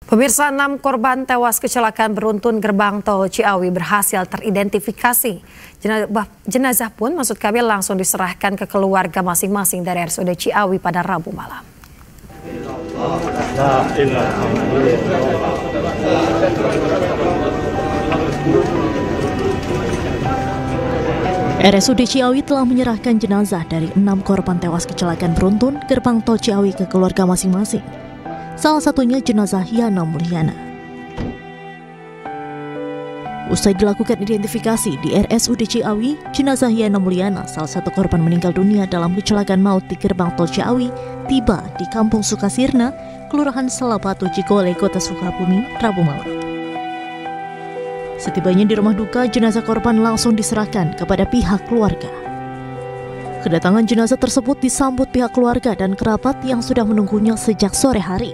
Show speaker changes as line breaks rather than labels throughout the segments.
Pemirsa, 6 korban tewas kecelakaan beruntun gerbang tol Ciawi berhasil teridentifikasi. Jenazah pun langsung diserahkan ke keluarga masing-masing dari RSUD Ciawi pada Rabu malam.
RSUD Ciawi telah menyerahkan jenazah dari 6 korban tewas kecelakaan beruntun gerbang tol Ciawi ke keluarga masing-masing. Salah satunya jenazah Yana Mulyana. Usai dilakukan identifikasi di RSUD Ciawi, jenazah Yana Mulyana, salah satu korban meninggal dunia dalam kecelakaan maut di gerbang tol Ciawi, tiba di Kampung Sukasirna, Kelurahan Selabatu, Cikole, Kota Sukabumi, Rabu malam. Setibanya di rumah duka, jenazah korban langsung diserahkan kepada pihak keluarga. Kedatangan jenazah tersebut disambut pihak keluarga dan kerabat yang sudah menunggunya sejak sore hari.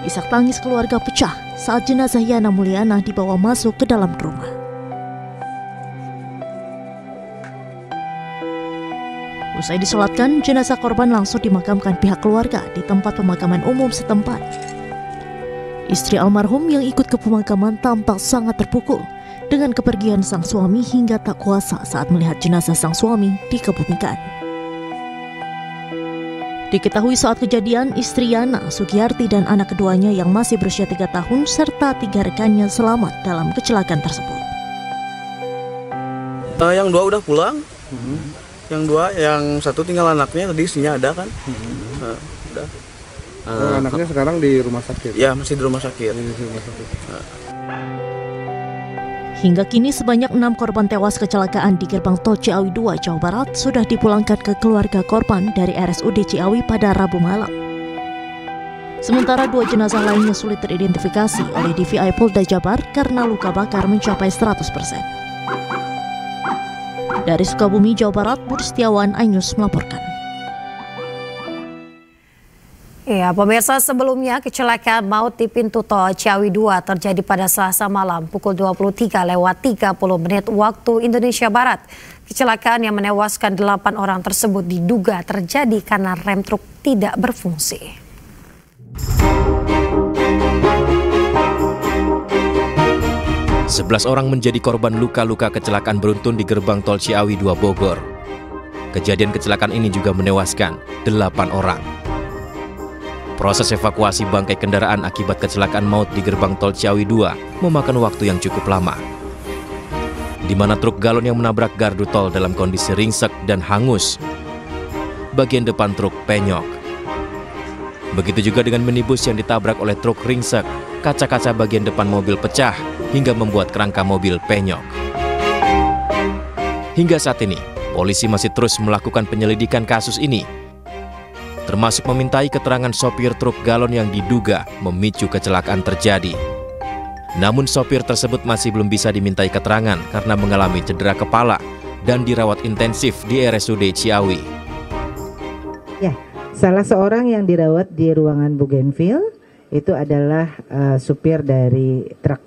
Isak tangis keluarga pecah saat jenazah Yana Mulyana dibawa masuk ke dalam rumah. Usai disolatkan, jenazah korban langsung dimakamkan pihak keluarga di tempat pemakaman umum setempat. Istri almarhum yang ikut ke pemakaman tampak sangat terpukul dengan kepergian sang suami hingga tak kuasa saat melihat jenazah sang suami dikebumikan. Diketahui saat kejadian, istri Yana, Sugiyarti, dan anak keduanya yang masih berusia 3 tahun serta 3 rekannya selamat dalam kecelakaan tersebut.
Yang 2 udah pulang, yang 2, yang 1 tinggal anaknya, tadi istrinya ada kan. Udah.
Anaknya sekarang di rumah sakit?
Ya, masih di rumah sakit.
Hingga kini sebanyak 6 korban tewas kecelakaan di gerbang tol Ciawi 2, Jawa Barat sudah dipulangkan ke keluarga korban dari RSUD Ciawi pada Rabu malam. Sementara 2 jenazah lainnya sulit teridentifikasi oleh DVI Polda Jabar karena luka bakar mencapai 100%. Dari Sukabumi, Jawa Barat, Budi Setiawan, iNews melaporkan.
Ya, pemirsa, sebelumnya kecelakaan maut di pintu tol Ciawi 2 terjadi pada Selasa malam pukul 23:30 waktu Indonesia Barat. Kecelakaan yang menewaskan 8 orang tersebut diduga terjadi karena rem truk tidak berfungsi.
Sebelas orang menjadi korban luka-luka kecelakaan beruntun di gerbang tol Ciawi 2 Bogor. Kejadian kecelakaan ini juga menewaskan 8 orang. Proses evakuasi bangkai kendaraan akibat kecelakaan maut di gerbang tol Ciawi 2 memakan waktu yang cukup lama, di mana truk galon yang menabrak gardu tol dalam kondisi ringsek dan hangus. Bagian depan truk penyok. Begitu juga dengan minibus yang ditabrak oleh truk ringsek, kaca-kaca bagian depan mobil pecah hingga membuat kerangka mobil penyok. Hingga saat ini, polisi masih terus melakukan penyelidikan kasus ini, termasuk memintai keterangan sopir truk galon yang diduga memicu kecelakaan terjadi. Namun sopir tersebut masih belum bisa dimintai keterangan karena mengalami cedera kepala dan dirawat intensif di RSUD Ciawi.
Ya, salah seorang yang dirawat di ruangan Bougainville itu adalah supir dari truk.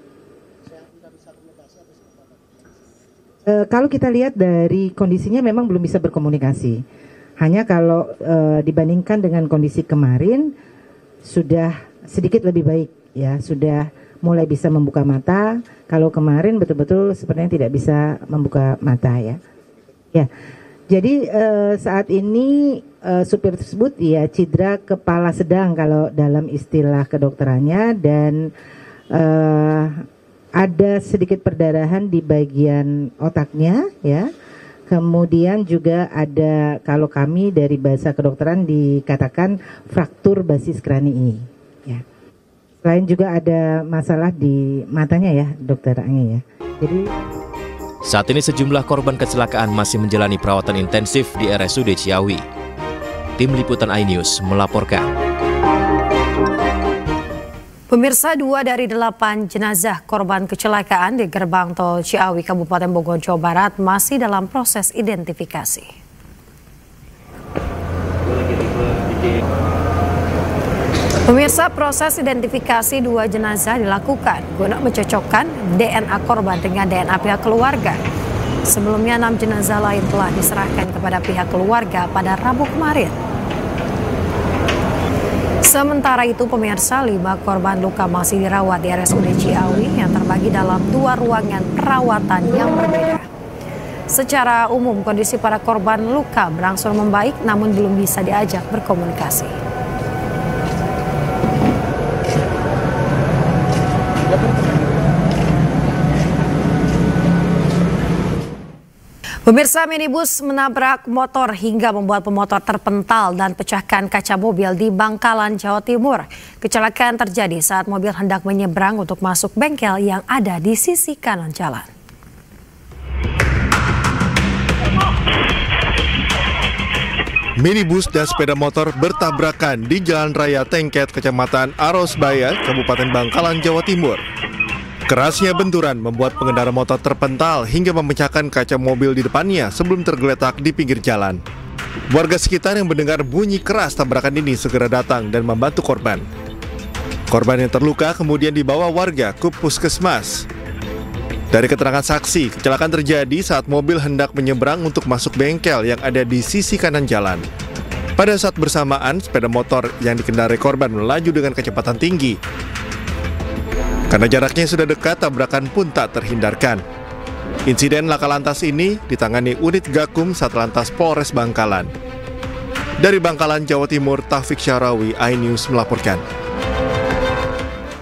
Kalau kita lihat dari kondisinya memang belum bisa berkomunikasi. Hanya kalau dibandingkan dengan kondisi kemarin sudah sedikit lebih baik, ya, sudah mulai bisa membuka mata. Kalau kemarin betul-betul sepertinya tidak bisa membuka mata, ya. Ya, jadi saat ini supir tersebut ya cedera kepala sedang kalau dalam istilah kedokterannya, dan ada sedikit perdarahan di bagian otaknya, ya. Kemudian juga ada, kalau kami dari bahasa kedokteran dikatakan fraktur basis kranii, ya. Selain juga ada masalah di matanya, ya, Dokter Angge, ya. Jadi
saat ini sejumlah korban kecelakaan masih menjalani perawatan intensif di RSUD Ciawi. Tim Liputan iNews melaporkan.
Pemirsa, 2 dari 8 jenazah korban kecelakaan di gerbang tol Ciawi, Kabupaten Bogor, Jawa Barat masih dalam proses identifikasi. Pemirsa, proses identifikasi 2 jenazah dilakukan guna mencocokkan DNA korban dengan DNA pihak keluarga. Sebelumnya 6 jenazah lain telah diserahkan kepada pihak keluarga pada Rabu kemarin. Sementara itu pemirsa, 5 korban luka masih dirawat di RSUD Ciawi yang terbagi dalam 2 ruangan perawatan yang berbeda. Secara umum kondisi para korban luka berangsur membaik namun belum bisa diajak berkomunikasi. Pemirsa, minibus menabrak motor hingga membuat pemotor terpental dan pecahkan kaca mobil di Bangkalan, Jawa Timur. Kecelakaan terjadi saat mobil hendak menyeberang untuk masuk bengkel yang ada di sisi kanan jalan.
Minibus dan sepeda motor bertabrakan di Jalan Raya Tengket, Kecamatan Arosbaya, Kabupaten Bangkalan, Jawa Timur. Kerasnya benturan membuat pengendara motor terpental hingga memecahkan kaca mobil di depannya sebelum tergeletak di pinggir jalan. Warga sekitar yang mendengar bunyi keras tabrakan ini segera datang dan membantu korban. Korban yang terluka kemudian dibawa warga ke puskesmas. Dari keterangan saksi, kecelakaan terjadi saat mobil hendak menyeberang untuk masuk bengkel yang ada di sisi kanan jalan. Pada saat bersamaan, sepeda motor yang dikendarai korban melaju dengan kecepatan tinggi. Karena jaraknya sudah dekat, tabrakan pun tak terhindarkan. Insiden laka lantas ini ditangani unit Gakum Satlantas Polres Bangkalan. Dari Bangkalan, Jawa Timur, Taufik Syarawi, iNews melaporkan.